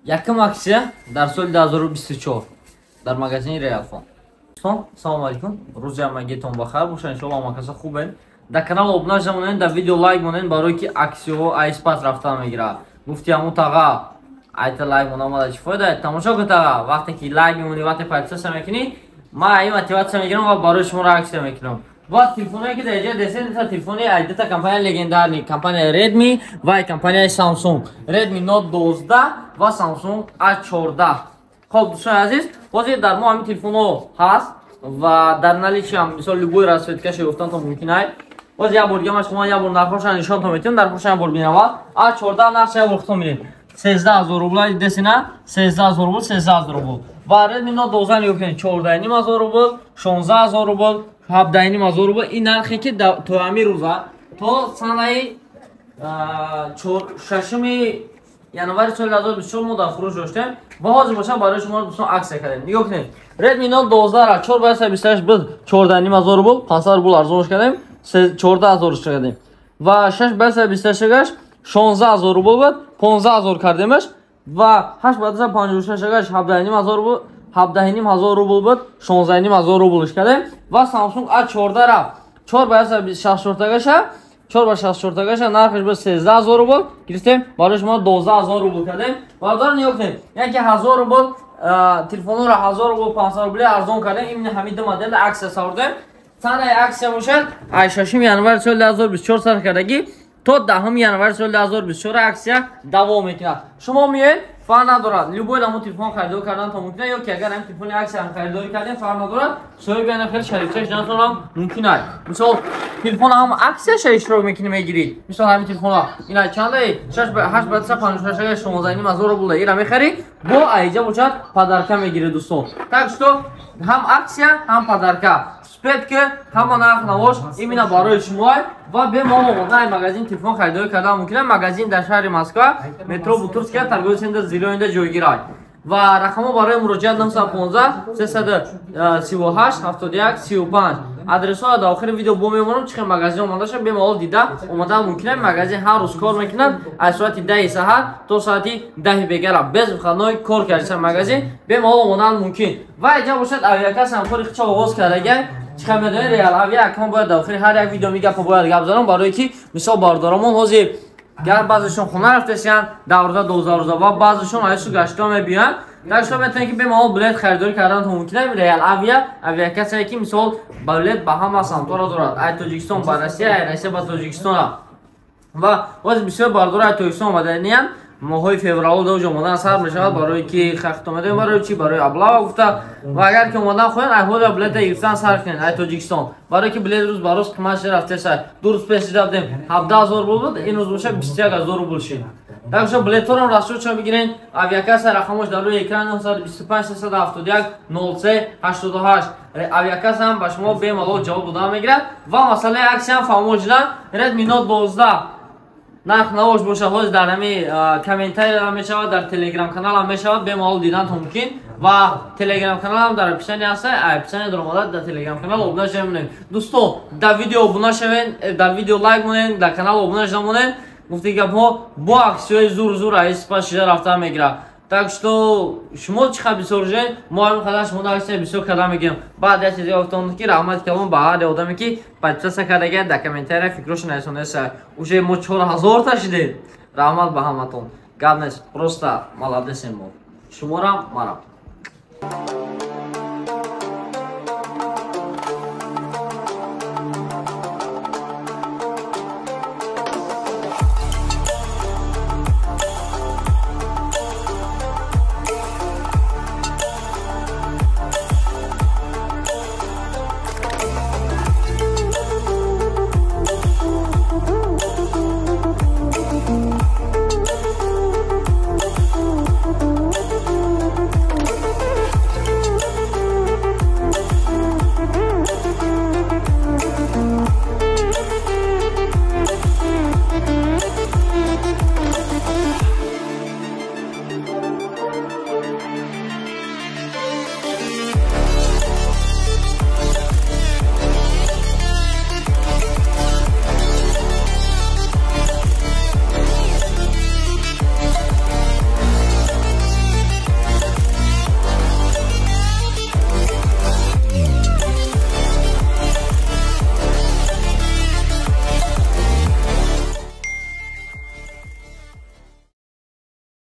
Яким аксия дар соли 2024 дар магазини Realfon. Салом алейкум. Рӯзи ҳамагитон бахайр бошад. Иншоалло ҳамакаса хубен. Дар канал обуна шавед, дар видео лайк монед барои ки аксияҳо айспас рафта мегирад. Гуфти ҳамун тага айта лайк монамада чӣ фоида? Тамошо кун тага. Вақте ки лайк мемонӣ, вақте подписация мекунӣ, ман ай мотивация мегирам ва барои шуморо аксия мекунам. Ва телефоне ки дар инҷа дестед, телефони айдата компания легендарни, компания Redmi ва компания Samsung. Redmi Note 12 ва Samsung A14. Хоб дӯстони азиз, ҳозир дар мо ҳамин телефонҳо ҳаст ва дар наличиам мисол любой расветкаши гуфтанто мумкин аст. Ҳозир як бор дига шумо як бор нархошро нишонтон метавонам, дар пошта як бор бинавад. A14 нархша як бор худтон бинед. 13000 рубл десина, 13000 рубл, 13000 рубл. Ва Redmi Note 12 нигоҳ кунед, 14500 рубл, 16000 рубл, 17500 рубл. Ин нархе ки то ҳамин рӯза то санаи 6 январи соли 2024 мо дар фурӯш доштем ва ҳозир боша барои шумо дӯстон аксия кардем. Нигоҳ кунед. Redmi Note 12 ра 428 бид 14500 рубл, 500 рубл арзонш кардем, 14000 кардем. Ва 628 16000 рубл бид 15000 кардемаш ва 856 17500 рубл, 17500 рубл бид 16500 рублш кардем. Ва Samsung A14 ра 464 464 нархш ба 13000 рубл гирифтем, барои шумо 12000 рубл кардем. Ва дар нигоҳ кунед, яке 1000 рубл телефонро 1000 рубл 500 рубл арзон кардем. Ин ҳамин модел аксия савардем. Санаи аксия бошад 6 январи соли 2024 сар кардаги то 10 январи соли 2024 аксия давом мекунад. Шумо меоед, фарқ надорад, любой ҳамон телефон харидор кардан то мумкин аст, ё ки агар ҳамин телефони аксия харидорӣ кардем, фарқ надорад, соҳиби ана хел шарифчаш ҷанатонам мумкин аст. Мисол телефон ҳам аксияша иштирок мекунӣ мегирӣ. Мисол ҳамин телефонҳо ина чандаи 856 15000 рубл ира мехарӣ, бо айҷа бошад падарка мегирӣ дӯстон. Так что ҳам аксия, ҳам падарка. Спед ки ҳама нарх навош именно барои шумо ва бемало онлайн магазин телефон харидорӣ кардан мумкин аст. Магазин дар шаҳри Москва, метро Бутурская, торговый центр Зеленый ҷойгир аст. Ва рақамо барои муроҷиат 915 338 71 35. Адресҳоро дар охири видео бо мемонам, чӣ хел магазин омада шуд бемало дида омада мумкин аст. Магазин ҳар рӯз кор мекунад аз соати 10 саҳар то соати 10 бегара без выходной кор карда магазин бемало омадан мумкин. Ва иҷа бошад авиака самхори хича оғоз кардаган чиқа медонед реал авиакам бояд дар охири ҳар як видео мегапа бояд гап зарам, барои ки мисол бардорамон ҳозир гар баъзешон хона рафтасиян даврда 12 рӯза ва баъзешон айсу гашта мебиён. Так что метавонед ки бемало билет харидорӣ кардан то мумкин аст. Реал авиакасие ки мисол билет ба ҳама самтора дорад. Ай Тоҷикистон ба Россия, ай Россия ба Тоҷикистон. Ва ҳозир бисёр бардор ай Тоҷикистон омаданиям. моҳои феврал до ҷомадан сар мешавад барои ки хахт омадаем барои чи барои аблава гуфта. Ва агар ки омадан хоҳед ай ҳозир билета гирифтан сар кунед ай Тоҷикистон, барои ки билет рӯз ба рӯз қиматш рафтеса. 2 рӯз пеш рафтем 17000 рубл буд, ин рӯз боша 21000 рубл шид. Так что билетҳоро расчётшо бигирен. Авиакасия рақамош дар рӯи экран 925 371 03 88. Авиакасия ҳам ба шумо бемало ҷавоб дода мегирад. Ва масъалаи аксия ҳам фаҳмо шуда. Redmi Note 12 нарх навош боша ҳозир дар ҳамин комментария ҳам мешавад, дар телеграм канал ҳам мешавад, бемало дидан то мумкин. Ва телеграм канал ҳам дар описиони аст, описиони даромада дар телеграм канал обуна шавед. Дӯстон, дар видео обуна шавед, дар видео лайк монед, дар канал обуна шуда монед. Гуфти гапҳо бо аксияҳои зур айспас шида рафта мегирад. Так что шумо чӣ хел бисёр жен, мо ҳамин қадар шумо аксия бисёр карда мегирем. Баъд як чизе гуфтам ки раҳмат кардам ба ҳар одаме ки подписация кардаган, дар комментария фикрошо нависонеса. Уже мо 4000 та шидем. Раҳмат ба ҳаматон. Гап нест, просто молодесем мо. Шуморам марам.